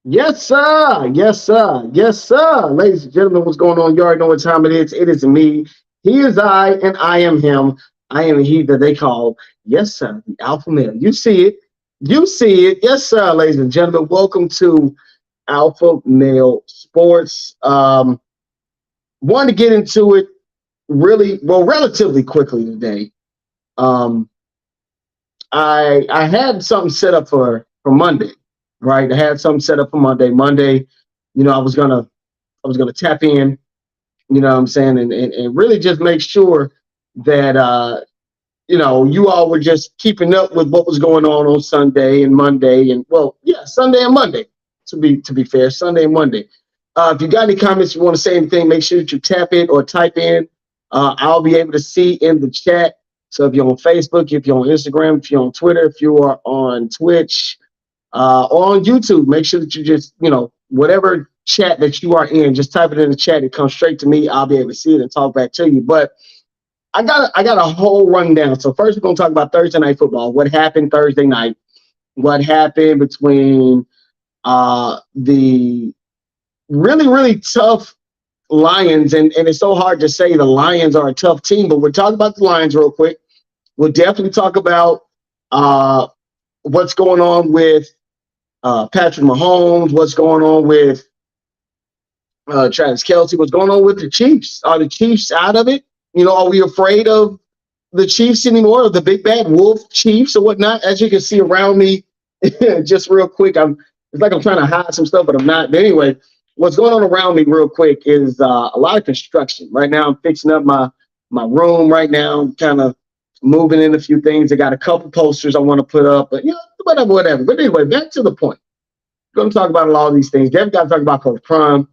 Yes, sir. Yes, sir. Yes, sir. Ladies and gentlemen, what's going on? You already know what time it is. It is me. He is I, and I am him. I am he that they call, yes, sir, the alpha male. You see it. You see it. Yes, sir, ladies and gentlemen. Welcome to Alpha Male Sports. Want to get into it really, well, relatively quickly today. Um, I had something set up for Monday, right? I had something set up for Monday. Monday, I was gonna tap in, you know what I'm saying, and really just make sure that you all were just keeping up with what was going on Sunday and Monday, and well, yeah, Sunday and Monday, to be fair, Sunday and Monday. If you got any comments, you want to say anything, make sure that you tap it or type in. I'll be able to see in the chat. So if you're on Facebook, if you're on Instagram, if you're on Twitter, if you are on Twitch, or on YouTube, make sure that you just, whatever chat that you are in, just type it in the chat. It comes straight to me. I'll be able to see it and talk back to you. But I got a whole rundown. So first we're gonna talk about Thursday night football. What happened Thursday night? What happened between the really, really tough Lions, and it's so hard to say the Lions are a tough team, but we'll talk about the Lions real quick. We'll definitely talk about uh, what's going on with Patrick Mahomes, what's going on with Travis Kelce, what's going on with the Chiefs. Are the Chiefs out of it? Are we afraid of the Chiefs anymore, of the big bad wolf Chiefs or whatnot? As you can see around me, just real quick, it's like I'm trying to hide some stuff, but I'm not. But anyway, what's going on around me real quick is a lot of construction. Right now, I'm fixing up my room right now. I'm kind of moving in a few things. I got a couple posters I want to put up, but whatever. But anyway, back to the point. I'm going to talk about a lot of these things. Definitely got to talk about Coach Prime.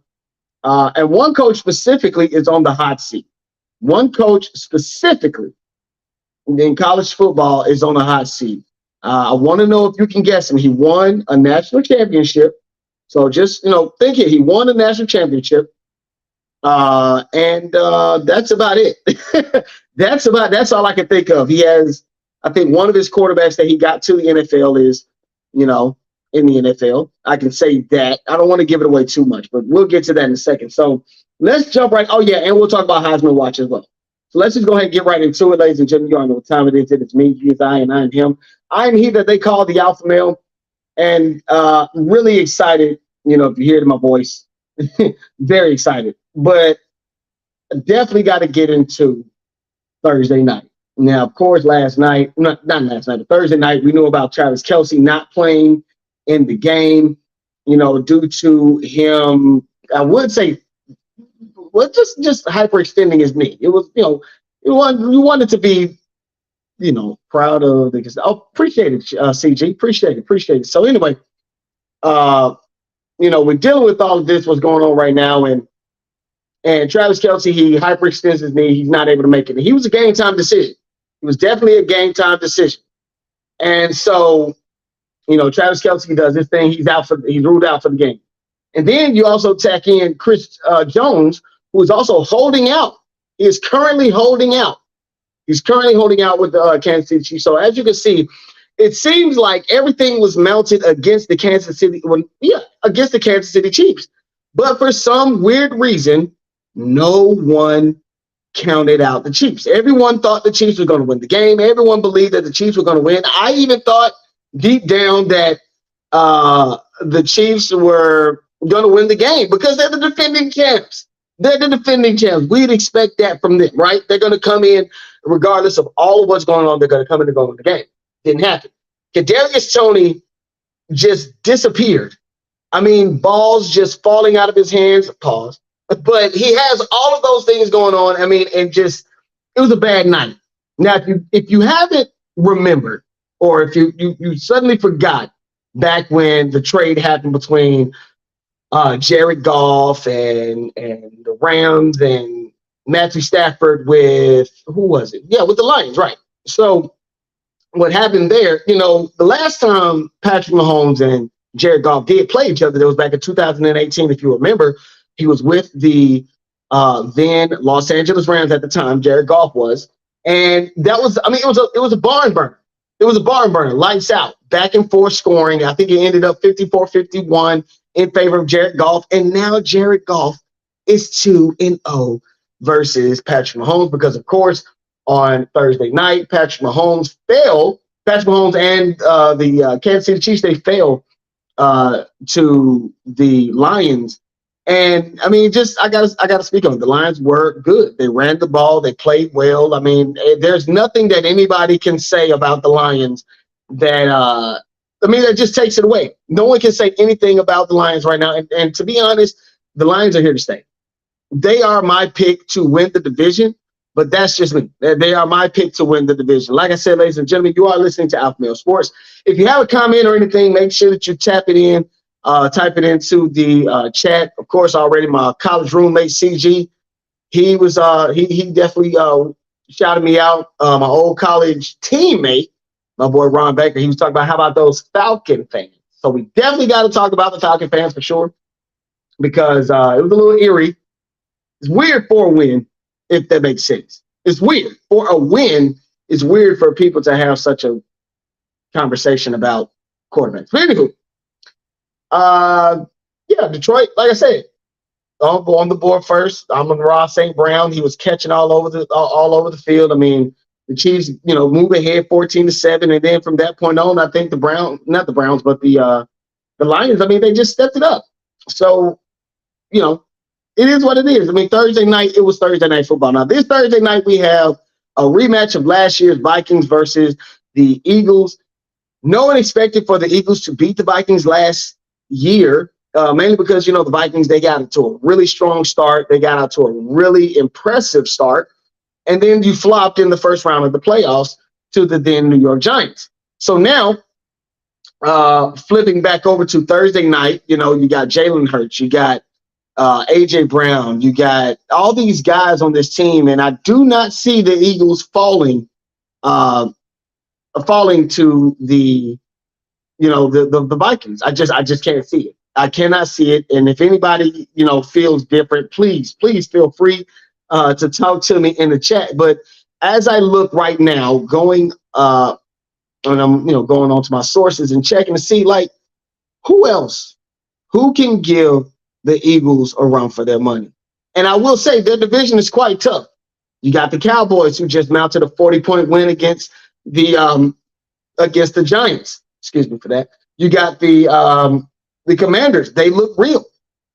And one coach specifically is on the hot seat. One coach specifically in college football is on the hot seat. I want to know if you can guess him. He won a national championship. So just, think it. He won a national championship. And that's about it. That's all I can think of. He has, I think one of his quarterbacks that he got to the NFL is, in the NFL. I can say that. I don't want to give it away too much, but we'll get to that in a second. So let's jump right. Oh, yeah. And we'll talk about Heisman Watch as well. So let's just go ahead and get right into it, ladies and gentlemen. You all know what time it is. It's me, he is I, and I am him. I am he that they call the alpha male, and really excited, if you hear my voice, very excited. But definitely got to get into Thursday night. Now, of course, last night, not last night, but Thursday night, we knew about Travis Kelce not playing in the game, due to him, I would say, well, just hyperextending his knee. It was, you wanted to be, proud of the. Oh, appreciate it, CG. Appreciate it. So anyway, we're dealing with all of this, what's going on right now, and Travis Kelce, he hyperextends his knee. He's not able to make it. He was a game time decision. It was definitely a game time decision. And so, Travis Kelce does this thing. He's ruled out for the game. And then you also tack in Chris Jones, who is also holding out. He is currently holding out. He's currently holding out with the Kansas City Chiefs. So as you can see, it seems like everything was mounted against the Kansas City Chiefs. But for some weird reason, no one counted out the Chiefs. Everyone thought the Chiefs were going to win the game. Everyone believed that the Chiefs were going to win. I even thought deep down that the Chiefs were going to win the game because they're the defending champs. We'd expect that from them, right? They're going to come in regardless of all of what's going on. They're going to come in and go win the game. Didn't happen. Kadarius Toney just disappeared. I mean, balls just falling out of his hands. Pause. But he has all of those things going on. I mean, and just it was a bad night. Now, if you haven't remembered, or if you suddenly forgot back when the trade happened between Jared Goff and the Rams and Matthew Stafford with who was it? Yeah, with the Lions, right? So what happened there? The last time Patrick Mahomes and Jared Goff did play each other, that was back in 2018. If you remember, he was with the then Los Angeles Rams at the time. Jared Goff was, and that was, I mean, it was a barn burner. It was a barn burner, lights out, back and forth scoring. I think it ended up 54-51 in favor of Jared Goff. And now Jared Goff is 2-0 versus Patrick Mahomes because, of course, on Thursday night, Patrick Mahomes and the Kansas City Chiefs, they fell to the Lions. And I mean, just I gotta speak on it. The Lions were good. They ran the ball. They played well. I mean, there's nothing that anybody can say about the Lions that that just takes it away. No one can say anything about the Lions right now. And to be honest, the Lions are here to stay. They are my pick to win the division, but that's just me. They are my pick to win the division. Like I said, ladies and gentlemen, you are listening to Alpha Male Sports. If you have a comment or anything, make sure that you tap it in. Type it into the chat. Of course, already my college roommate CG, he was he definitely shouted me out. My old college teammate, my boy Ron Baker, he was talking about how about those Falcon fans. So we definitely got to talk about the Falcon fans for sure, because it was a little eerie. It's weird for a win, if that makes sense. It's weird for a win. It's weird for people to have such a conversation about quarterbacks. But anywho. Detroit, like I said, on the board first. Amon-Ra St. Brown, he was catching all over the field. I mean, the Chiefs, move ahead 14-7, and then from that point on, I think the Lions, I mean, they just stepped it up. So, it is what it is. I mean, Thursday night, it was Thursday Night Football. Now, this Thursday night, we have a rematch of last year's Vikings versus the Eagles. No one expected for the Eagles to beat the Vikings last year, mainly because, the Vikings, they got to a really strong start. They got out to a really impressive start. And then you flopped in the first round of the playoffs to the then New York Giants. So now, flipping back over to Thursday night, you got Jalen Hurts, you got A.J. Brown, you got all these guys on this team. And I do not see the Eagles falling to the the Vikings. I just can't see it. I cannot see it. And if anybody, feels different, please feel free to talk to me in the chat. But as I look right now, going and I'm, going on to my sources and checking to see, like, who can give the Eagles a run for their money. And I will say their division is quite tough. You got the Cowboys, who just mounted a 40-point win against the Giants. Excuse me for that. You got the Commanders. They look real.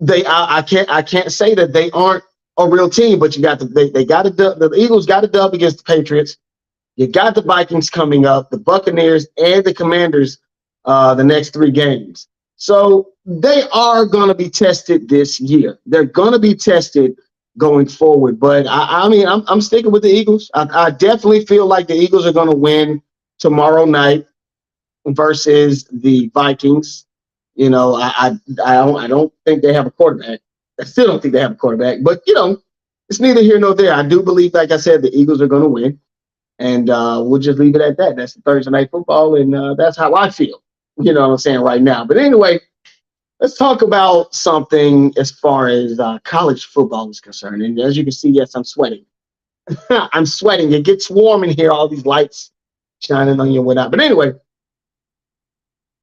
I can't say that they aren't a real team, but you got the Eagles got a dub against the Patriots. You got the Vikings coming up, the Buccaneers and the Commanders the next 3 games. So they are going to be tested this year. They're going to be tested going forward. But I'm sticking with the Eagles. I definitely feel like the Eagles are going to win tomorrow night versus the Vikings. I don't think they have a quarterback. I still don't think they have a quarterback, but it's neither here nor there. I do believe, like I said, the Eagles are going to win, and we'll just leave it at that. That's the Thursday Night Football, and that's how I feel. You know what I'm saying right now. But anyway, let's talk about something as far as college football is concerned. And as you can see, yes, I'm sweating. I'm sweating. It gets warm in here. All these lights shining on you and whatnot. But anyway,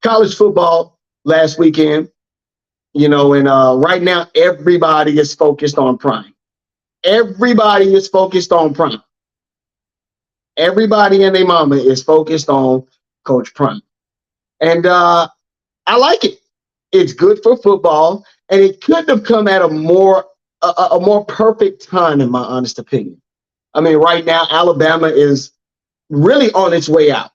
college football last weekend, and right now everybody is focused on Prime. Everybody is focused on Prime. Everybody and their mama is focused on Coach Prime. And I like it. It's good for football, and it couldn't have come at a more perfect time, in my honest opinion. I mean, right now, Alabama is really on its way out.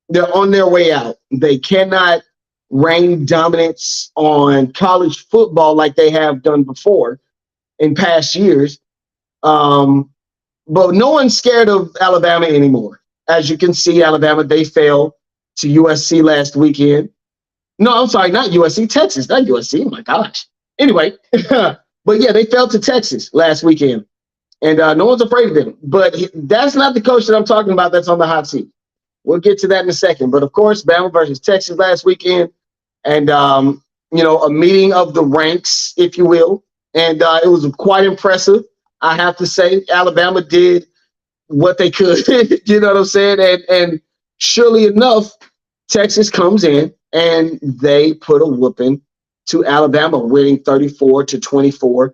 They're on their way out. They cannot reign dominance on college football like they have done before in past years. But no one's scared of Alabama anymore. As you can see, Alabama, they fell to USC last weekend. No, I'm sorry, not USC, Texas, not USC. Oh my gosh. Anyway, but yeah, they fell to Texas last weekend, and no one's afraid of them. But that's not the coach that I'm talking about that's on the hot seat. We'll get to that in a second. But of course, Bama versus Texas last weekend, and a meeting of the ranks, if you will, and it was quite impressive. I have to say, Alabama did what they could. You know what I'm saying? And surely enough, Texas comes in and they put a whooping to Alabama, winning 34-24.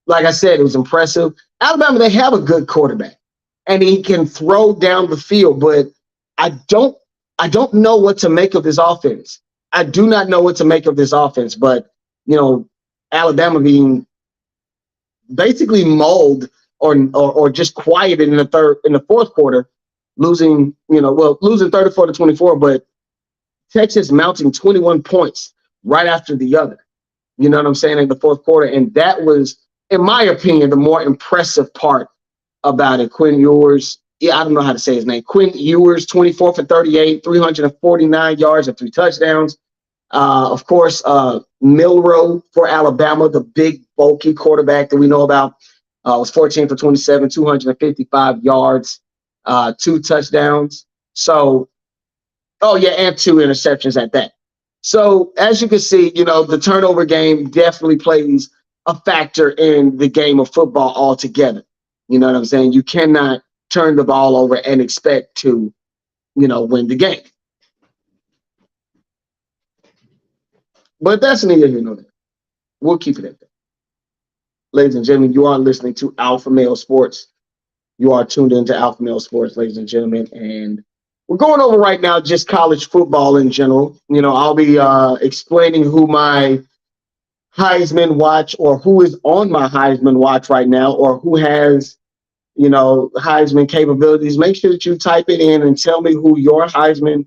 Like I said, it was impressive. Alabama, they have a good quarterback, and he can throw down the field, but I don't I don't know what to make of this offense. I do not know what to make of this offense, but you know, Alabama being basically mauled or just quieted in the fourth quarter, losing 34-24, but Texas mounting 21 points right after the other. You know what I'm saying, in the fourth quarter. And that was, in my opinion, the more impressive part about it. Quinn Ewers, I don't know how to say his name. Quinn Ewers, 24 for 38, 349 yards and 3 touchdowns. Of course, Milroe for Alabama, the big, bulky quarterback that we know about, was 14 for 27, 255 yards, 2 touchdowns. So, oh, yeah, and 2 interceptions at that. So, as you can see, the turnover game definitely plays a factor in the game of football altogether. You know what I'm saying? You cannot turn the ball over and expect to, win the game. But that's neither here nor there. We'll keep it at that. Ladies and gentlemen, you are listening to Alpha Male Sports. You are tuned into Alpha Male Sports, ladies and gentlemen. And we're going over right now just college football in general. I'll be explaining who my Heisman watch, or who is on my Heisman watch right now, or who has, Heisman capabilities. Make sure that you type it in and tell me who your Heisman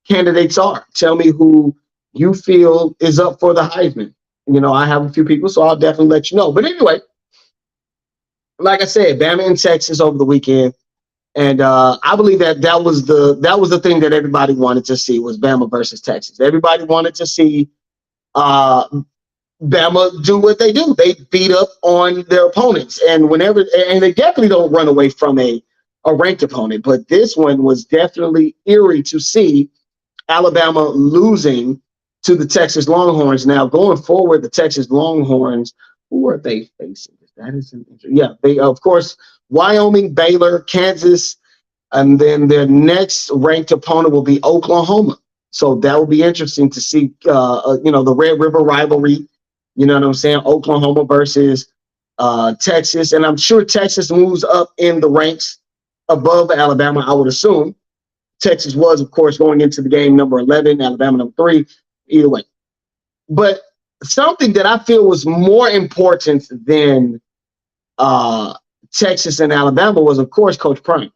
candidates are. Tell me who you feel is up for the Heisman. I have a few people, so I'll definitely let you know. But anyway, like I said, Bama and Texas over the weekend, and I believe that was the thing that everybody wanted to see, was Bama versus Texas. Everybody wanted to see Bama do what they do. They beat up on their opponents, and they definitely don't run away from a ranked opponent. But this one was definitely eerie to see Alabama losing to the Texas Longhorns. Now, going forward, the Texas Longhorns, who are they facing? That is an interesting. Yeah, they, of course, Wyoming, Baylor, Kansas, and then their next ranked opponent will be Oklahoma. So that will be interesting to see, the Red River rivalry. You know what I'm saying? Oklahoma versus Texas. And I'm sure Texas moves up in the ranks above Alabama, I would assume. Texas was, of course, going into the game number 11, Alabama number 3. Either way. But something that I feel was more important than Texas and Alabama was, of course, Coach Prime.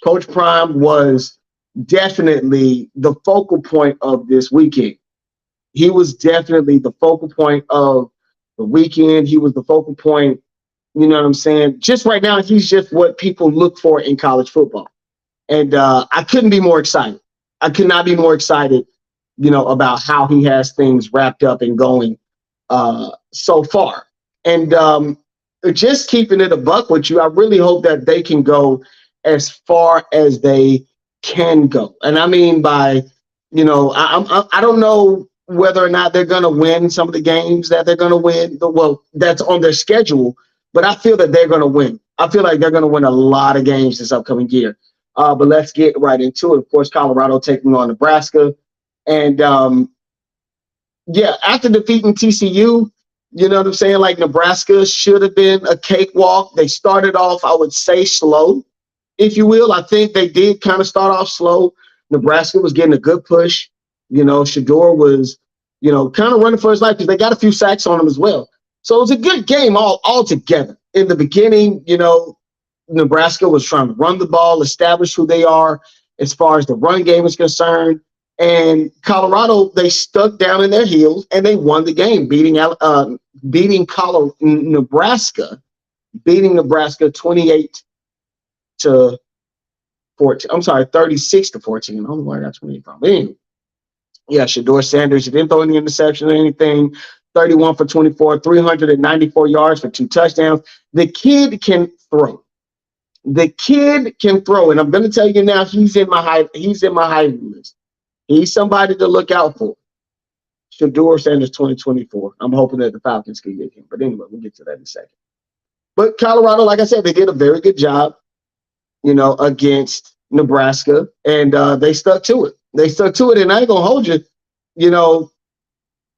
Coach Prime was definitely the focal point of this weekend. He was definitely the focal point of the weekend. He was the focal point, you know what I'm saying? Just right now, he's just what people look for in college football. And I couldn't be more excited. I could not be more excited, about how he has things wrapped up and going so far. And just keeping it a buck with you, I really hope that they can go as far as they can go. And I mean by, I don't know whether or not they're going to win some of the games that they're going to win. Well, that's on their schedule, but I feel that they're going to win. I feel like they're going to win a lot of games this upcoming year. But let's get right into it. Of course, Colorado taking on Nebraska. And, after defeating TCU, you know what I'm saying? Like, Nebraska should have been a cakewalk. They started off, I would say, slow, if you will. I think they did kind of start off slow. Nebraska was getting a good push. Shador was, kind of running for his life because they got a few sacks on him as well. So it was a good game all together. In the beginning, Nebraska was trying to run the ball, establish who they are as far as the run game is concerned. And Colorado, they stuck down in their heels and they won the game, beating Nebraska 28 to 14. I'm sorry, 36 to 14. I don't know where I got 28 from. But anyway, Shador Sanders, he didn't throw any interception or anything. 31 for 24, 394 yards for 2 touchdowns. The kid can throw. And I'm going to tell you now, he's in my high list. He's somebody to look out for. Shador Sanders 2024. I'm hoping that the Falcons can get him. But anyway, we'll get to that in a second. But Colorado, like I said, they did a very good job, against Nebraska. And they stuck to it. And I ain't going to hold you,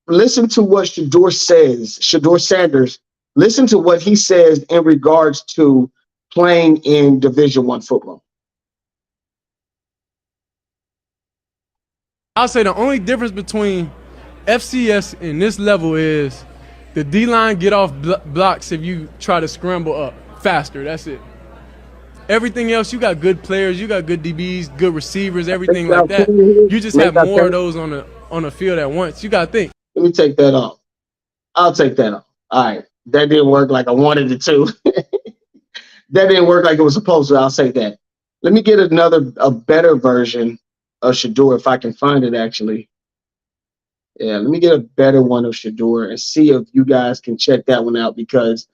listen to what Shador Sanders, listen to what he says in regards to playing in Division I football. I'll say the only difference between FCS and this level is the D-line get off blocks if you try to scramble up faster. That's it. Everything else, you got good players, you got good DBs, good receivers, everything like that. You just have more of those on the field at once. You got to think. Let me take that off. I'll take that off. All right. That didn't work like I wanted it to. That didn't work like it was supposed to. I'll say that. Let me get a better version of Shador if I can find it, actually. Yeah, let me get a better one of Shador and see if you guys can check that one out, because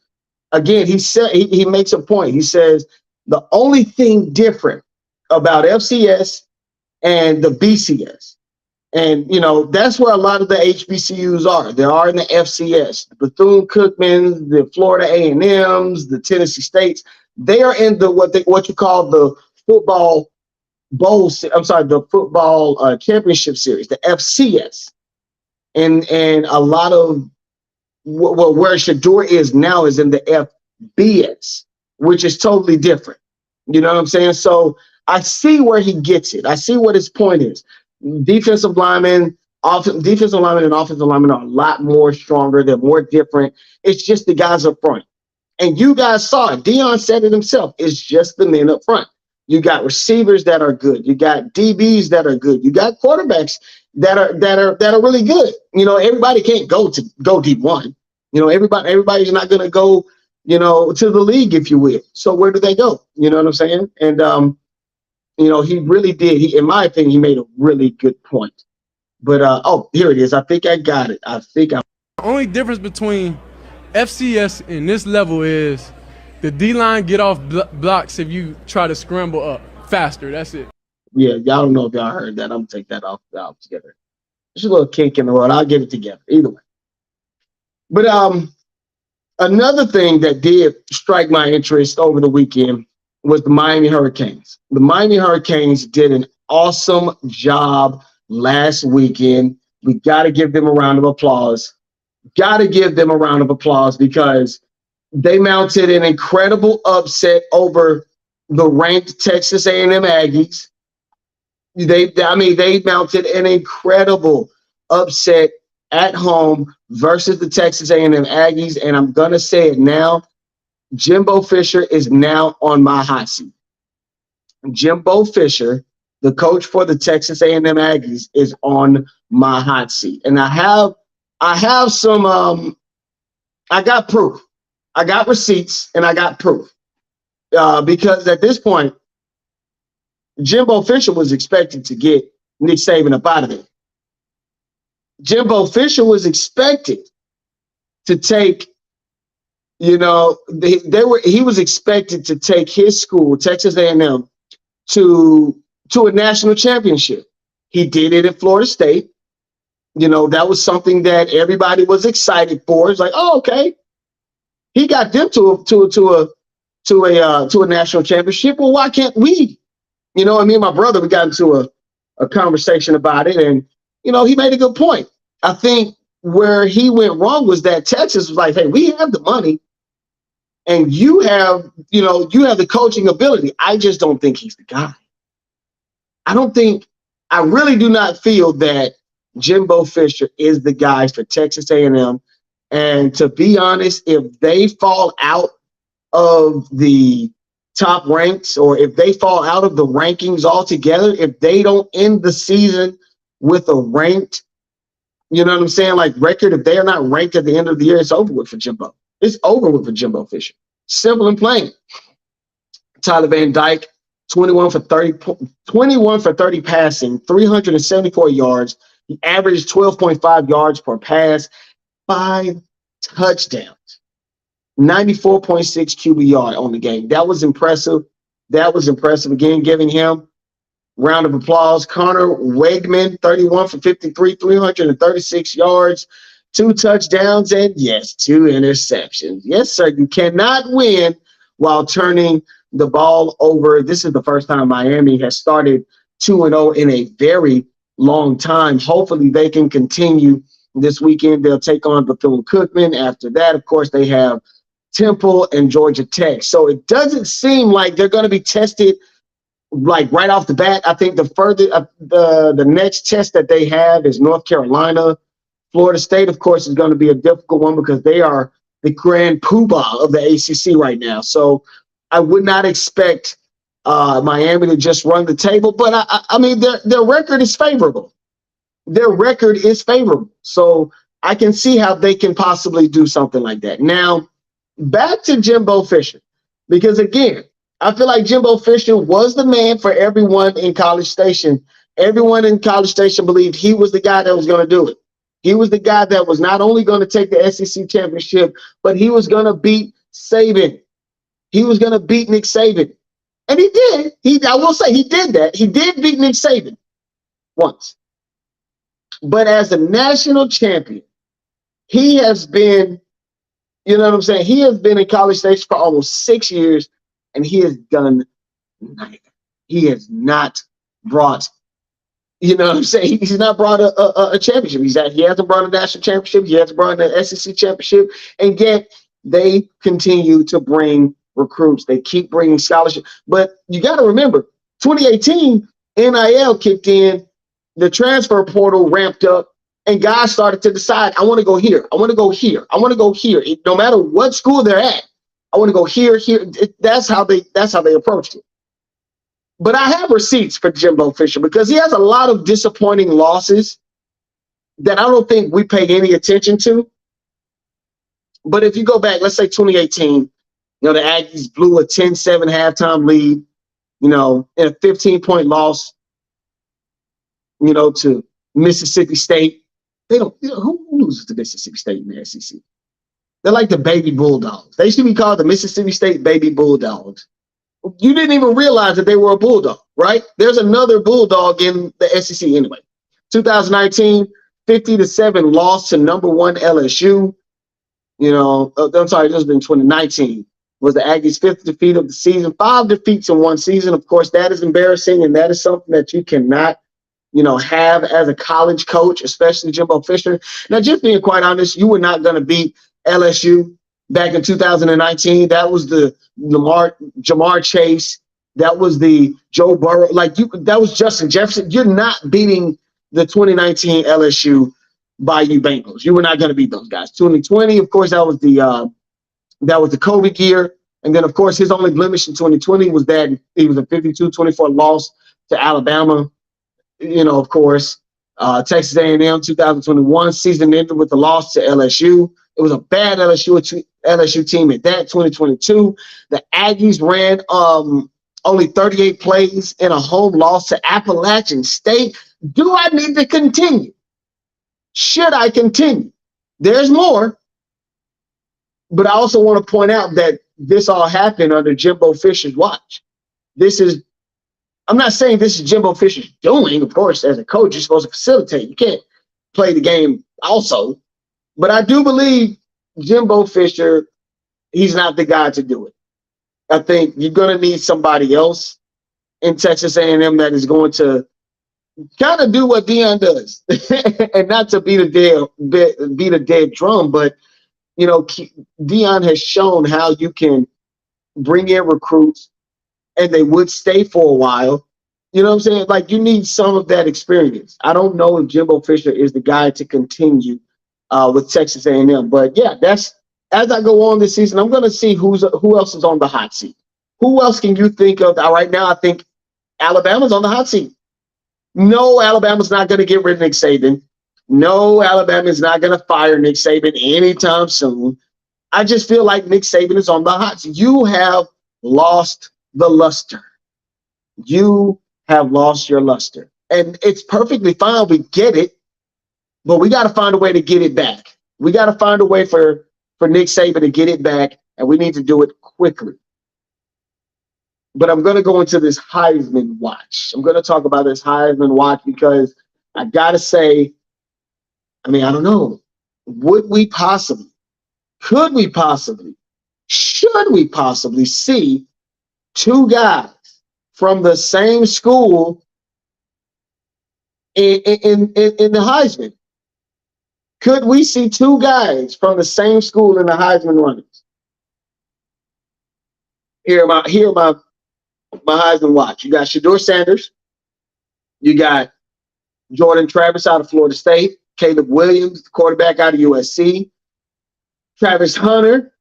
again, he makes a point. He says the only thing different about FCS and the BCS, and that's where a lot of the HBCUs are. They are in the FCS, the Bethune-Cookman, the Florida A&Ms, the Tennessee States. They are in the what you call the football bowl. I'm sorry, the football championship series, the FCS. And a lot of where Shador is now is in the FBS, which is totally different. You know what I'm saying? So I see where he gets it. I see what his point is. Defensive linemen and offensive linemen are a lot more stronger. They're more different. It's just the guys up front. And you guys saw it. Deion said it himself. It's just the men up front. You got receivers that are good. You got DBs that are good. You got quarterbacks that are really good. Everybody can't go D1. Everybody's not going to go, to the league, if you will. So where do they go? You know what I'm saying? And he really did. In my opinion, he made a really good point. But here it is. I think I got it. The only difference between FCS and this level is the D-line get off blocks if you try to scramble up faster. That's it. Yeah, y'all don't know if y'all heard that. I'm going to take that off together. There's a little kink in the road. I'll get it together. Either way. But another thing that did strike my interest over the weekend was the Miami Hurricanes. The Miami Hurricanes did an awesome job last weekend. We got to give them a round of applause. Because they mounted an incredible upset over the ranked Texas A&M Aggies. They mounted an incredible upset at home versus the Texas A&M Aggies, and I'm gonna say it now. Jimbo Fisher is now on my hot seat. Jimbo Fisher, the coach for the Texas A&M Aggies, is on my hot seat, and I have some. I got proof. I got receipts, and I got proof. Because at this point, Jimbo Fisher was expected to get Nick Saban up out of there. Jimbo Fisher was expected to take, he was expected to take his school, Texas A&M, to a national championship. He did it at Florida State. That was something that everybody was excited for. It's like, oh, okay, he got them to a national championship. Well, why can't we? Me and my brother, we got into a conversation about it, and he made a good point. I think where he went wrong was that Texas was like, hey, we have the money, and you have the coaching ability. I just don't think he's the guy. I really do not feel that Jimbo Fisher is the guy for Texas A&M. And to be honest, if they fall out of the top ranks, or if they fall out of the rankings altogether, if they don't end the season with a ranked, record, if they are not ranked at the end of the year, it's over with for Jimbo. It's over with for Jimbo Fisher. Simple and plain. Tyler Van Dyke, 21 for 30 passing, 374 yards. He averaged 12.5 yards per pass, 5 touchdowns, 94.6 QBR on the game. That was impressive. Again, giving him round of applause. Connor Wegman, 31 for 53, 336 yards, 2 touchdowns, and yes, 2 interceptions. Yes, sir. You cannot win while turning the ball over. This is the first time Miami has started 2-0 in a very long time. Hopefully they can continue This weekend, they'll take on Bethune-Cookman. After that, of course, they have Temple and Georgia Tech. So it doesn't seem like they're going to be tested like right off the bat. I think the next test that they have is North Carolina. Florida State, of course, is going to be a difficult one because they are the grand poobah of the ACC right now. So I would not expect Miami to just run the table, but I mean their record is favorable. Their record is favorable, so I can see how they can possibly do something like that. Now, back to Jimbo Fisher, because again, I feel like Jimbo Fisher was the man for everyone in College Station. Everyone in College Station believed he was the guy that was going to do it. He was the guy that was not only going to take the SEC championship, but he was going to beat Saban. He was going to beat Nick Saban. And he did. I will say he did that. He did beat Nick Saban once. But as a national champion, he has been, you know what I'm saying? He has been in College Station for almost 6 years, and he has done neither. He has not brought, you know what I'm saying? He's not brought a championship. He hasn't brought a national championship. He hasn't brought an SEC championship. And yet they continue to bring recruits. They keep bringing scholarship. But you got to remember, 2018, NIL kicked in, the transfer portal ramped up, and guys started to decide, I want to go here. I want to go here. I want to go here. No matter what school they're at, I want to go here. That's how they approached it. But I have receipts for Jimbo Fisher because he has a lot of disappointing losses that I don't think we pay any attention to. But if you go back, let's say 2018, the Aggies blew a 10-7 halftime lead, in a 15-point loss, to Mississippi State. They don't, who loses to Mississippi State in the SEC? They're like the baby Bulldogs. They should be called the Mississippi State baby Bulldogs. You didn't even realize that they were a Bulldog, right? There's another Bulldog in the SEC anyway. 2019, 50-7 loss to number one LSU. I'm sorry, this has been 2019. Was the Aggies' fifth defeat of the season. 5 defeats in one season. Of course, that is embarrassing, and that is something that you cannot, have as a college coach, especially Jimbo Fisher. Now, just being quite honest, you were not going to beat LSU back in 2019. That was the Jamar Chase. That was the Joe Burrow. That was Justin Jefferson. You're not beating the 2019 LSU Bayou Bengals. You were not going to beat those guys. 2020, of course, that was the COVID year. And then, of course, his only blemish in 2020 was that he was a 52-24 loss to Alabama. Of course, Texas A&M 2021 season ended with a loss to LSU. It was a bad LSU team at that. 2022, the Aggies ran only 38 plays in a home loss to Appalachian State. Do I need to continue? Should I continue? There's more. But I also want to point out that this all happened under Jimbo Fisher's watch. I'm not saying this is Jimbo Fisher's doing. Of course, as a coach, you're supposed to facilitate. You can't play the game also. But I do believe Jimbo Fisher, he's not the guy to do it. I think you're going to need somebody else in Texas A&M that is going to kind of do what Deion does. And not to beat a dead drum, but Deion has shown how you can bring in recruits and they would stay for a while. You know what I'm saying? You need some of that experience. I don't know if Jimbo Fisher is the guy to continue with Texas A&M. But, yeah, that's as I go on this season, I'm going to see who else is on the hot seat. Who else can you think of? Right now, I think Alabama's on the hot seat. No, Alabama's not going to get rid of Nick Saban. No, Alabama is not going to fire Nick Saban anytime soon. I just feel like Nick Saban is on the hot seat. You have lost the luster. You have lost your luster. And it's perfectly fine. We get it. But we got to find a way to get it back. We got to find a way for Nick Saban to get it back, and we need to do it quickly. But I'm going to go into this Heisman watch. I'm going to talk about this Heisman watch because I got to say, I don't know. Could we possibly, should we possibly see two guys from the same school in the Heisman? Could we see two guys from the same school in the Heisman runnings? My Heisman watch. You got Shador Sanders. You got Jordan Travis out of Florida State. Caleb Williams, quarterback out of USC. Travis Hunter,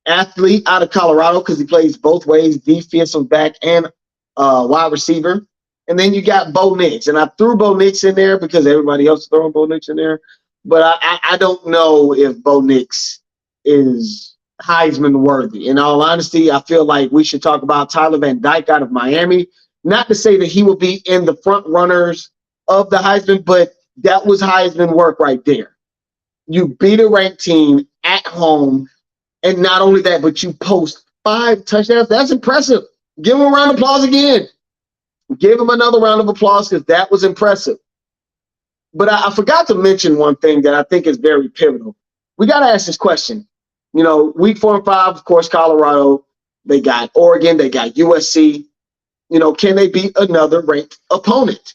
athlete out of Colorado because he plays both ways, defensive back and wide receiver. And then you got Bo Nix. And I threw Bo Nix in there because everybody else is throwing Bo Nix in there. But I don't know if Bo Nix is Heisman worthy. In all honesty, I feel like we should talk about Tyler Van Dyke out of Miami. Not to say that he will be in the front runners of the Heisman, but that was Heisman work right there. You beat a ranked team at home, and not only that, but you post 5 touchdowns. That's impressive. Give him a round of applause again. Give him another round of applause because that was impressive. But I forgot to mention one thing that I think is very pivotal. We got to ask this question. You know, week 4 and 5, of course, Colorado. They got Oregon. They got USC. You know, can they beat another ranked opponent?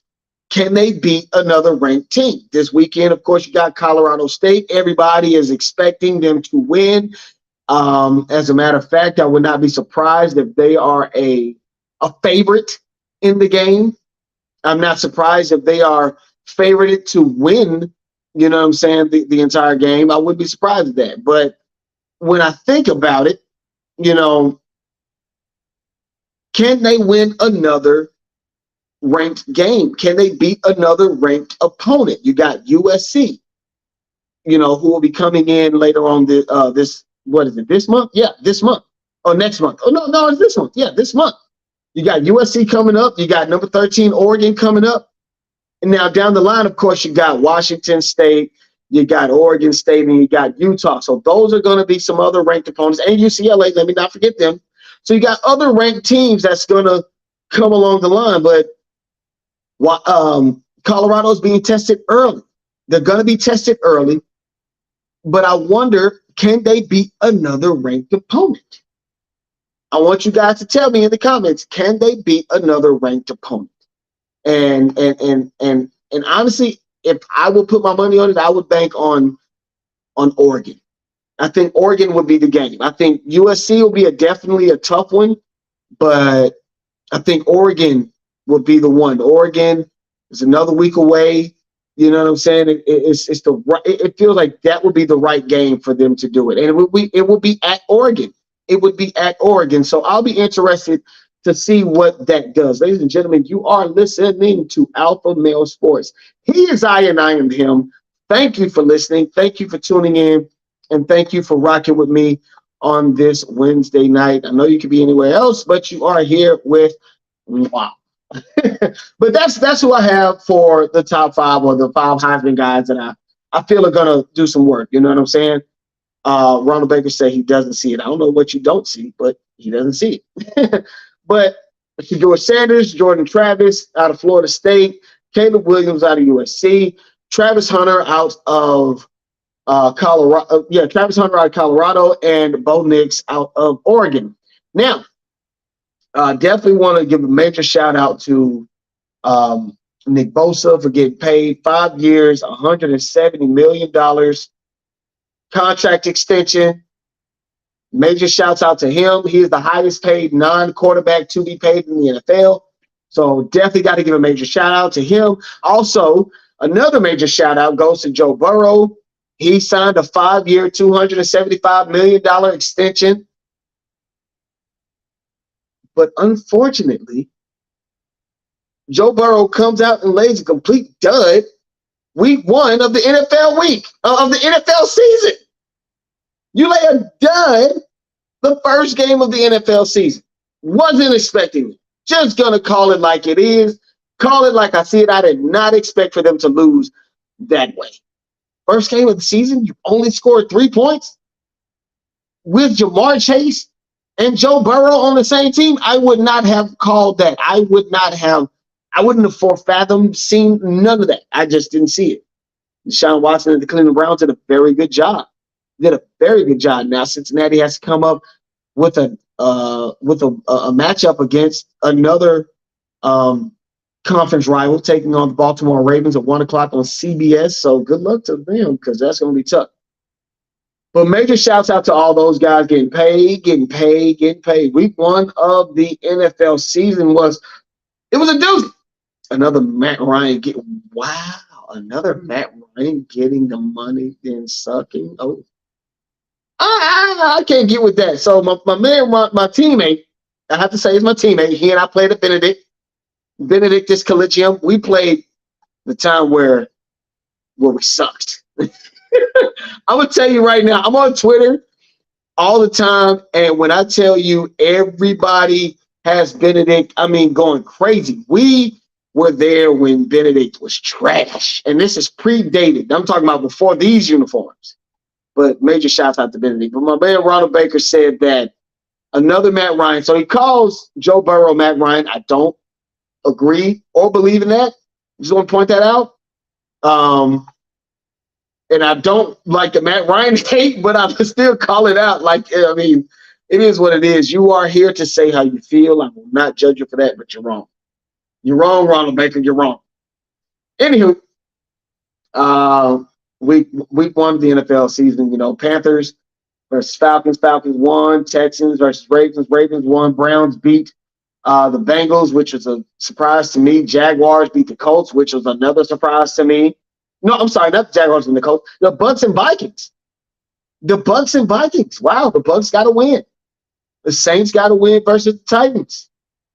Can they beat another ranked team? This weekend, of course, you got Colorado State. Everybody is expecting them to win. As a matter of fact, I would not be surprised if they are a favorite in the game. I'm not surprised if they are favored to win, you know what I'm saying, the entire game. I wouldn't be surprised at that. But when I think about it, you know, can they win another ranked game? Can they beat another ranked opponent? You got USC, you know, who will be coming in later on this what is it, this month? Yeah, this month. Or next month. Oh, no, it's this month. Yeah, this month. You got USC coming up. You got number 13 Oregon coming up. And now down the line, of course, you got Washington State, you got Oregon State, and you got Utah. So those are going to be some other ranked opponents. And UCLA, let me not forget them. So you got other ranked teams that's going to come along the line. But Colorado's being tested early. They're going to be tested early. But I wonder, can they beat another ranked opponent? I want you guys to tell me in the comments, can they beat another ranked opponent? And honestly, if I would put my money on it, I would bank on Oregon. I think Oregon would be the game. I think USC will be definitely a tough one, but I think Oregon will be the one. Oregon is another week away. You know what I'm saying? It feels like that would be the right game for them to do it, and it would be at Oregon. It would be at Oregon. So I'll be interested to see what that does. Ladies and gentlemen, you are listening to Alpha Male Sports. He is I and I am him. Thank you for listening. Thank you for tuning in. And thank you for rocking with me on this Wednesday night. I know you could be anywhere else, but you are here with wow. But that's who I have for the top 5 or the 5 Heisman guys that I feel are going to do some work. You know what I'm saying? Ronald Baker said he doesn't see it. I don't know what you don't see, but he doesn't see it. But Shador Sanders, Jordan Travis out of Florida State, Caleb Williams out of USC, Travis Hunter out of Colorado. Travis Hunter out of Colorado, and Bo Nix out of Oregon. Now, definitely want to give a major shout out to Nick Bosa for getting paid 5 years, $170 million contract extension. Major shouts out to him. He is the highest paid non-quarterback to be paid in the NFL. So definitely got to give a major shout out to him. Also, another major shout out goes to Joe Burrow. He signed a 5-year, $275 million extension. But unfortunately, Joe Burrow comes out and lays a complete dud week 1 of the NFL season. You lay a dud the first game of the NFL season. Wasn't expecting it. Just going to call it like it is. Call it like I see it. I did not expect for them to lose that way. First game of the season, you only scored 3 points with Jamar Chase and Joe Burrow on the same team. I would not have called that. I wouldn't have fathomed seen none of that. I just didn't see it. Deshaun Watson and the Cleveland Browns did a very good job. Now Cincinnati has to come up with a matchup against another conference rival, taking on the Baltimore Ravens at 1 o'clock on CBS. So good luck to them because that's going to be tough. But major shouts out to all those guys getting paid, getting paid, getting paid. Week 1 of the NFL season was a doozy. Another Matt Ryan another Matt Ryan getting the money then sucking. Oh, I can't get with that. So my man, my teammate, I have to say is my teammate. He and I played at Benedictus Collegium. We played the time where we sucked. I'm gonna tell you right now, I'm on Twitter all the time, and when I tell you everybody has Benedict, I mean going crazy. We were there when Benedict was trash, and this is predated. I'm talking about before these uniforms. But major shouts out to Benedict. But my man Ronald Baker said that another Matt Ryan. So he calls Joe Burrow Matt Ryan. I don't agree or believe in that. Just want to point that out. And I don't like the Matt Ryan hate, but I still call it out. Like, I mean, it is what it is. You are here to say how you feel. I will not judge you for that, but you're wrong. You're wrong, Ronald Baker. You're wrong. Anywho, week 1 of the NFL season, Panthers versus Falcons. Falcons won. Texans versus Ravens. Ravens won. Browns beat the Bengals, which was a surprise to me. Jaguars beat the Colts, which was another surprise to me. No, I'm sorry, not the Jaguars and the Colts. The Bucs and Vikings. The Bucs and Vikings. Wow, the Bucs got to win. The Saints got to win versus the Titans.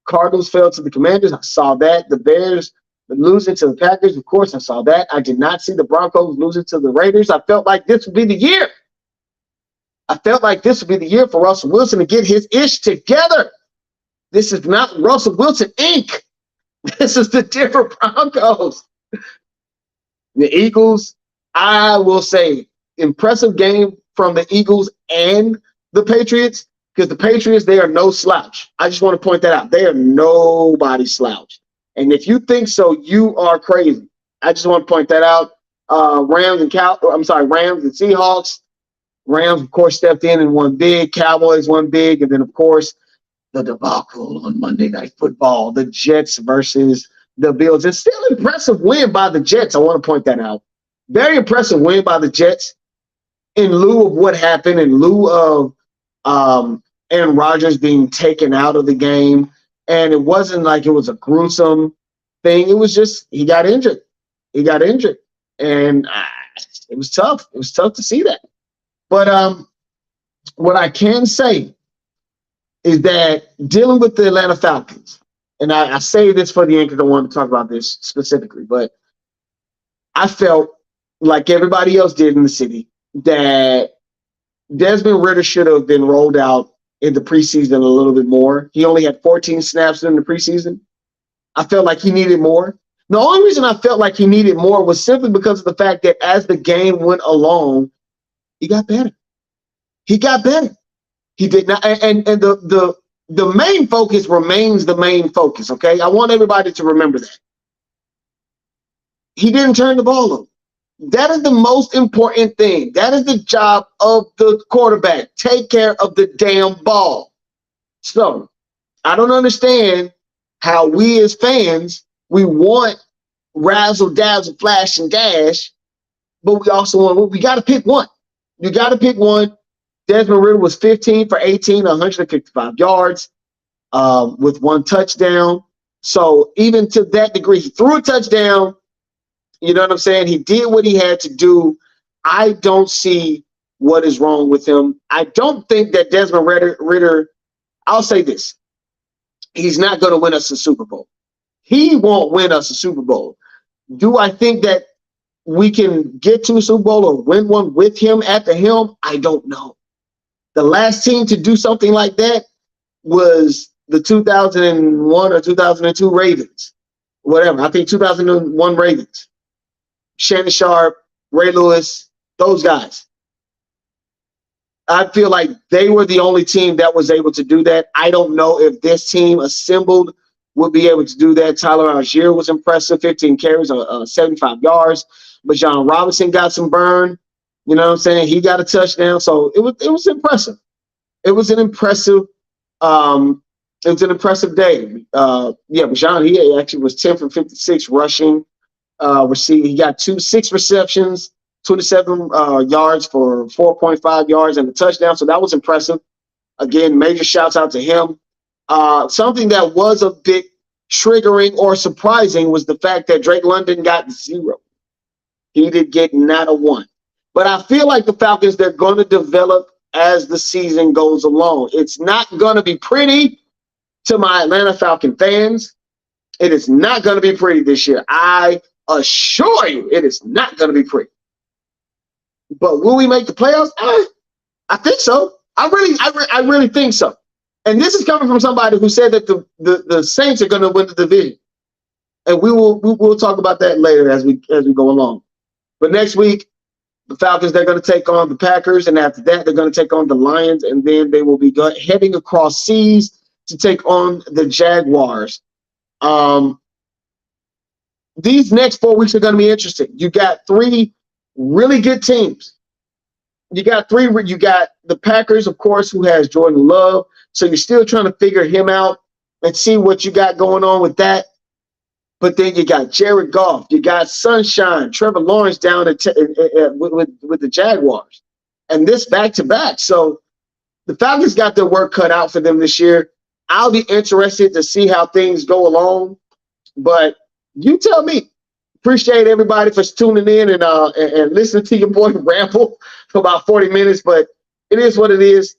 Cardinals fell to the Commanders. I saw that. The Bears losing to the Packers. Of course, I saw that. I did not see the Broncos losing to the Raiders. I felt like this would be the year. I felt like this would be the year for Russell Wilson to get his ish together. This is not Russell Wilson, Inc. This is the Denver Broncos. The Eagles, I will say, impressive game from the Eagles and the Patriots, because the Patriots, they are no slouch. I just want to point that out. They are nobody slouch. And if you think so, you are crazy. I just want to point that out. Rams and Seahawks. Rams, of course, stepped in and won big. Cowboys won big. And then, of course, the debacle on Monday Night Football, the Jets versus the Bills. It's still an impressive win by the Jets. I want to point that out. Very impressive win by the Jets in lieu of what happened, in lieu of Aaron Rodgers being taken out of the game. And it wasn't like it was a gruesome thing. It was just he got injured. And it was tough. It was tough to see that. But what I can say is that dealing with the Atlanta Falcons, and I say this for the anchor, I want to talk about this specifically, but I felt like everybody else did in the city that Desmond Ridder should have been rolled out in the preseason a little bit more. He only had 14 snaps in the preseason. I felt like he needed more. The only reason I felt like he needed more was simply because of the fact that as the game went along, he got better. He did not, and the main focus remains the main focus, okay? I want everybody to remember that. He didn't turn the ball over. That is the most important thing. That is the job of the quarterback. Take care of the damn ball. So I don't understand how we as fans, we want razzle dazzle, flash and dash, but we also we got to pick one. You got to pick one. Desmond Ridder was 15 for 18, 155 yards with 1 touchdown. So even to that degree, he threw a touchdown. You know what I'm saying? He did what he had to do. I don't see what is wrong with him. I don't think that Desmond Ridder, I'll say this. He's not going to win us a Super Bowl. He won't win us a Super Bowl. Do I think that we can get to a Super Bowl or win one with him at the helm? I don't know. The last team to do something like that was the 2001 or 2002 Ravens. Whatever. I think 2001 Ravens. Shannon Sharp, Ray Lewis, those guys. I feel like they were the only team that was able to do that. I don't know if this team assembled would be able to do that. Tyler Algier was impressive, 15 carries, 75 yards. But John Robinson got some burn. You know what I'm saying? He got a touchdown. So it was impressive. It was an impressive It was an impressive day. John, he actually was 10 for 56 rushing. He got 6 receptions, 27 yards for 4.5 yards and a touchdown. So that was impressive. Again, major shouts out to him. Something that was a bit triggering or surprising was the fact that Drake London got 0. He did get not a 1. But I feel like the Falcons, they're going to develop as the season goes along. It's not going to be pretty to my Atlanta Falcon fans. It is not going to be pretty this year. I assure you, it is not going to be pretty. But will we make the playoffs? I think so. I really think so. And this is coming from somebody who said that the Saints are going to win the division. And we'll talk about that later as we go along. But next week, the Falcons, they're going to take on the Packers, and after that, they're going to take on the Lions, and then they will be heading across seas to take on the Jaguars. These next 4 weeks are going to be interesting. You got 3 really good teams. You got the Packers, of course, who has Jordan Love. So you're still trying to figure him out and see what you got going on with that. But then you got Jared Goff, you got Sunshine, Trevor Lawrence down with the Jaguars, and this back-to-back. So the Falcons got their work cut out for them this year. I'll be interested to see how things go along, but you tell me. Appreciate everybody for tuning in and listening to your boy ramble for about 40 minutes, but it is what it is.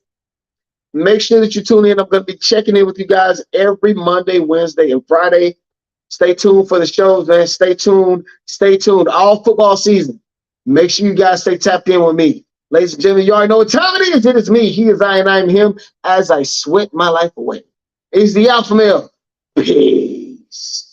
Make sure that you tune in. I'm going to be checking in with you guys every Monday, Wednesday, and Friday. Stay tuned for the shows, man. Stay tuned. Stay tuned all football season. Make sure you guys stay tapped in with me. Ladies and gentlemen, you already know what time it is. It is me. He is I, and I am him as I sweat my life away. It's the Alpha Male. Peace.